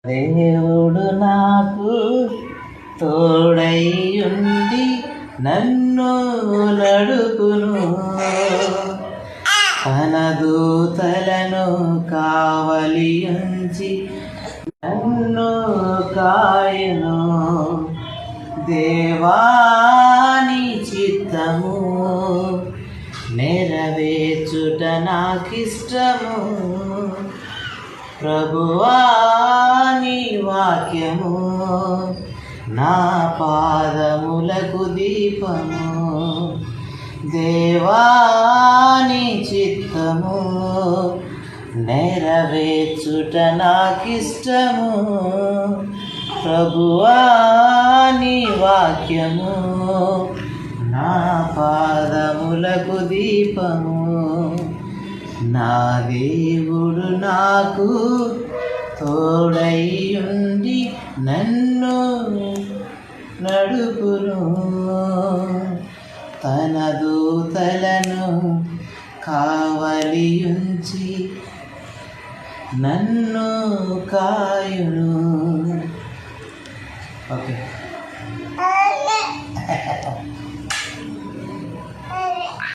దేవుడు నాకు తోడైయుండి నన్ను నడుపును, తన దూతలను కావలియుంచి నన్ను కాయును. దేవాని చిత్తము నెరవేర్చుట నాకిష్టము, ప్రభువాని వాక్యము నా పాదములకు దీపము. దేవాని చిత్తము నెరవేర్చుట నాకిష్టము, ప్రభువాని వాక్యము నా పాదములకు దీపము. నా దేవుడు నాకు తోడైయుండి నన్ను నడుపును, తన దూతలను కావలియుంచి నన్ను కాయును. ఓకే.